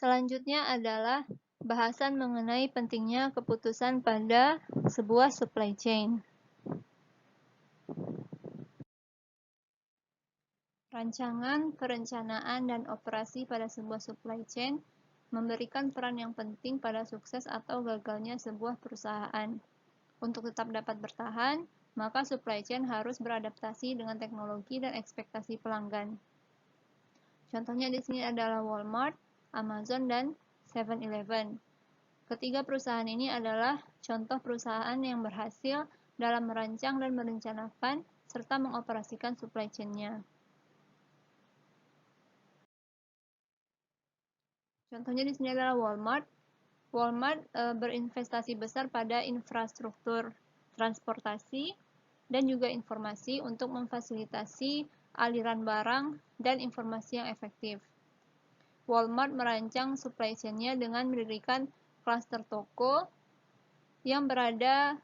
Selanjutnya adalah bahasan mengenai pentingnya keputusan pada sebuah supply chain. Rancangan, perencanaan, dan operasi pada sebuah supply chain memberikan peran yang penting pada sukses atau gagalnya sebuah perusahaan. Untuk tetap dapat bertahan, maka supply chain harus beradaptasi dengan teknologi dan ekspektasi pelanggan. Contohnya di sini adalah Walmart, Amazon, dan 7-Eleven. Ketiga perusahaan ini adalah contoh perusahaan yang berhasil dalam merancang dan merencanakan serta mengoperasikan supply chain-nya. Contohnya di sini adalah Walmart. Walmart berinvestasi besar pada infrastruktur transportasi dan juga informasi untuk memfasilitasi aliran barang dan informasi yang efektif. Walmart merancang supply chain-nya dengan mendirikan klaster toko yang berada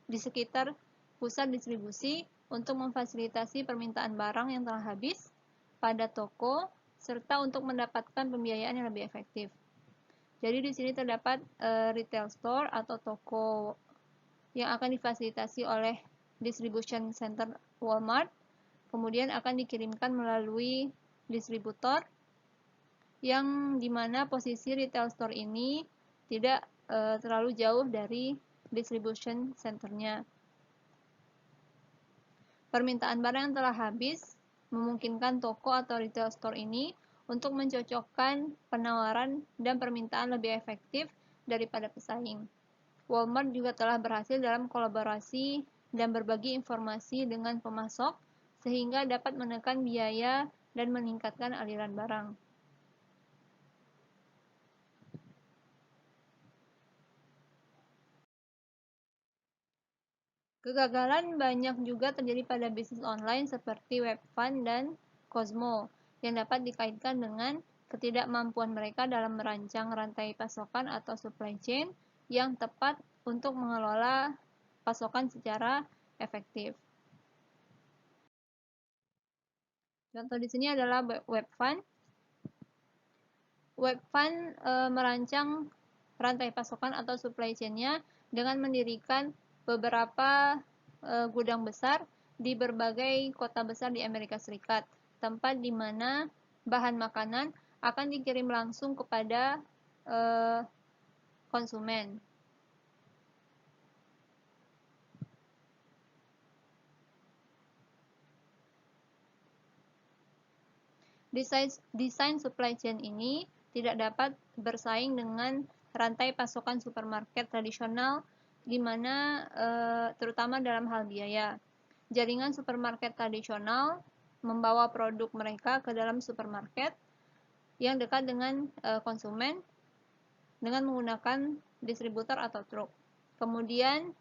di sekitar pusat distribusi untuk memfasilitasi permintaan barang yang telah habis pada toko serta untuk mendapatkan pembiayaan yang lebih efektif. Jadi di sini terdapat retail store atau toko yang akan difasilitasi oleh distribution center Walmart, kemudian akan dikirimkan melalui distributor yang dimana posisi retail store ini tidak terlalu jauh dari distribution centernya. Permintaan barang yang telah habis memungkinkan toko atau retail store ini untuk mencocokkan penawaran dan permintaan lebih efektif daripada pesaing. Walmart juga telah berhasil dalam kolaborasi dan berbagi informasi dengan pemasok sehingga dapat menekan biaya dan meningkatkan aliran barang. Kegagalan banyak juga terjadi pada bisnis online seperti Webvan dan Kozmo yang dapat dikaitkan dengan ketidakmampuan mereka dalam merancang rantai pasokan atau supply chain yang tepat untuk mengelola pasokan secara efektif. Contoh di sini adalah Webvan. Webvan merancang rantai pasokan atau supply chain-nya dengan mendirikan beberapa gudang besar di berbagai kota besar di Amerika Serikat, tempat di mana bahan makanan akan dikirim langsung kepada konsumen. Desain supply chain ini tidak dapat bersaing dengan rantai pasokan supermarket tradisional di mana terutama dalam hal biaya. Jaringan supermarket tradisional membawa produk mereka ke dalam supermarket yang dekat dengan konsumen dengan menggunakan distributor atau truk. Kemudian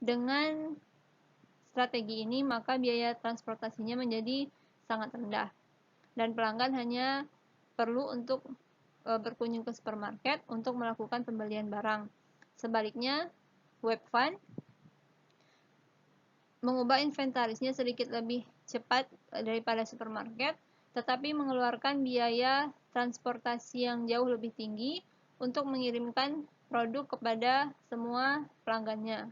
dengan strategi ini maka biaya transportasinya menjadi sangat rendah dan pelanggan hanya perlu untuk berkunjung ke supermarket untuk melakukan pembelian barang. Sebaliknya, Webvan mengubah inventarisnya sedikit lebih cepat daripada supermarket, tetapi mengeluarkan biaya transportasi yang jauh lebih tinggi untuk mengirimkan produk kepada semua pelanggannya.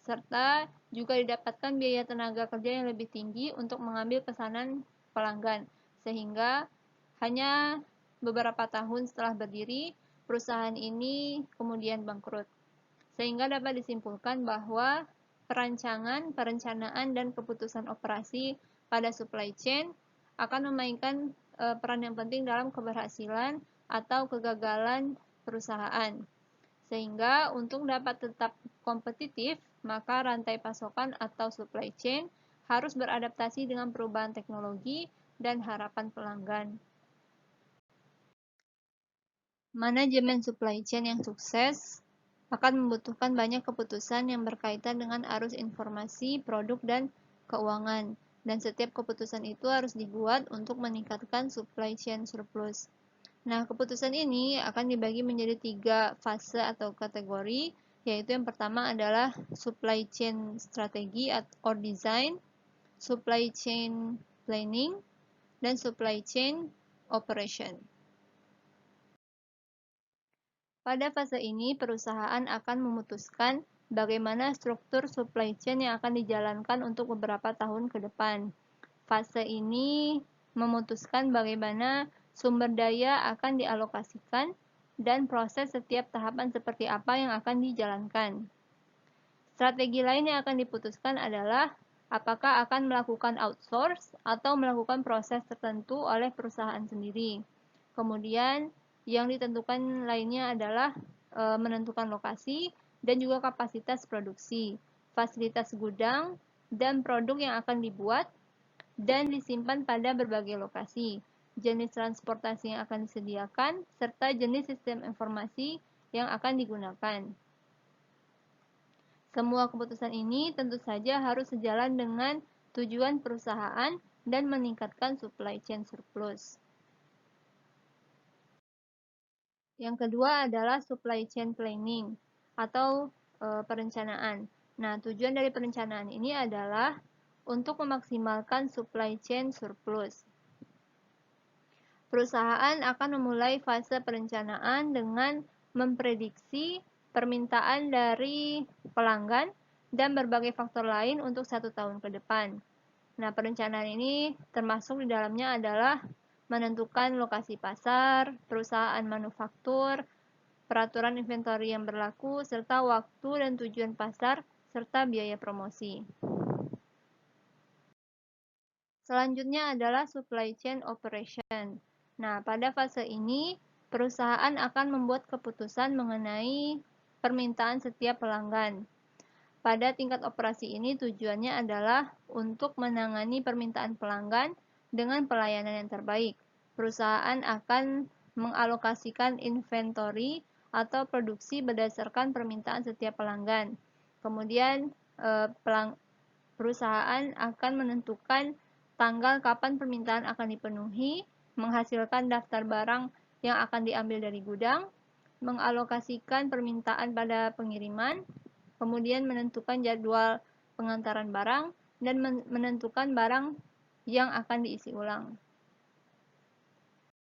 Serta juga didapatkan biaya tenaga kerja yang lebih tinggi untuk mengambil pesanan pelanggan, sehingga hanya beberapa tahun setelah berdiri, perusahaan ini kemudian bangkrut. Sehingga dapat disimpulkan bahwa perancangan, perencanaan, dan keputusan operasi pada supply chain akan memainkan peran yang penting dalam keberhasilan atau kegagalan perusahaan. Sehingga untuk dapat tetap kompetitif, maka rantai pasokan atau supply chain harus beradaptasi dengan perubahan teknologi dan harapan pelanggan. Manajemen supply chain yang sukses akan membutuhkan banyak keputusan yang berkaitan dengan arus informasi, produk, dan keuangan. Dan setiap keputusan itu harus dibuat untuk meningkatkan supply chain surplus. Nah, keputusan ini akan dibagi menjadi 3 fase atau kategori, yaitu yang pertama adalah supply chain strategi or design, supply chain planning, dan supply chain operation. Pada fase ini, perusahaan akan memutuskan bagaimana struktur supply chain yang akan dijalankan untuk beberapa tahun ke depan. Fase ini memutuskan bagaimana sumber daya akan dialokasikan dan proses setiap tahapan seperti apa yang akan dijalankan. Strategi lain yang akan diputuskan adalah apakah akan melakukan outsource atau melakukan proses tertentu oleh perusahaan sendiri. Kemudian, yang ditentukan lainnya adalah menentukan lokasi dan juga kapasitas produksi, fasilitas gudang, dan produk yang akan dibuat dan disimpan pada berbagai lokasi, jenis transportasi yang akan disediakan, serta jenis sistem informasi yang akan digunakan. Semua keputusan ini tentu saja harus sejalan dengan tujuan perusahaan dan meningkatkan supply chain surplus. Yang kedua adalah supply chain planning atau perencanaan. Nah, tujuan dari perencanaan ini adalah untuk memaksimalkan supply chain surplus. Perusahaan akan memulai fase perencanaan dengan memprediksi permintaan dari pelanggan dan berbagai faktor lain untuk 1 tahun ke depan. Nah, perencanaan ini termasuk di dalamnya adalah menentukan lokasi pasar, perusahaan manufaktur, peraturan inventory yang berlaku, serta waktu dan tujuan pasar, serta biaya promosi. Selanjutnya adalah supply chain operation. Nah, pada fase ini, perusahaan akan membuat keputusan mengenai permintaan setiap pelanggan. Pada tingkat operasi ini tujuannya adalah untuk menangani permintaan pelanggan dengan pelayanan yang terbaik. Perusahaan akan mengalokasikan inventory atau produksi berdasarkan permintaan setiap pelanggan. Kemudian perusahaan akan menentukan tanggal kapan permintaan akan dipenuhi, menghasilkan daftar barang yang akan diambil dari gudang, mengalokasikan permintaan pada pengiriman, kemudian menentukan jadwal pengantaran barang, dan menentukan barang yang akan diisi ulang.